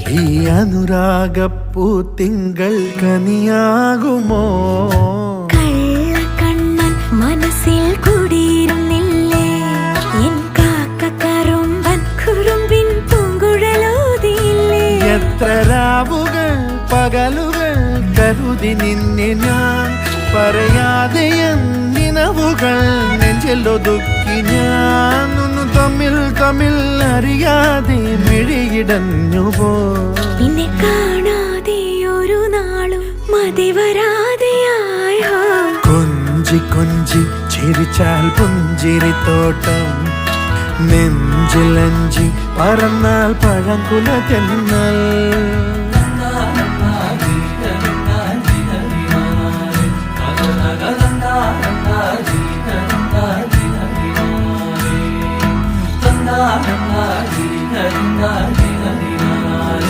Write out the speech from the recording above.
ഈ അനുരാഗപ്പൂ തിങ്കൾ കനിയാകുമോ? കള്ളക്കണ്ണൻ മനസ്സിൽ കുടിയിരുന്നില്ലേ? എൻ കാക്കക്കറുമ്പൻ കുറുമ്പിൻ പൂങ്കുഴലോതിയില്ലേ? എത്ര രാവുകൾ പകലുകൾ കരുതി നിന്നെ ഞാൻ, പറയാതെ നിനവുകൾ നെഞ്ചിലൊതുക്കി ഞാൻ. തമ്മിൽ തമ്മിൽ അറിയാതെ മിഴിയിടഞ്ഞുപോ. നിന്നെ കാണാതെ ഒരു നാളും മതി വരാതെയായോ? കൊഞ്ചി കൊഞ്ചി ചിരിച്ചാൽ പുഞ്ചിരിത്തോട്ടം, നെഞ്ചിലഞ്ചി പറന്നാൽ പഴങ്കുല തെന്നൽ. na na na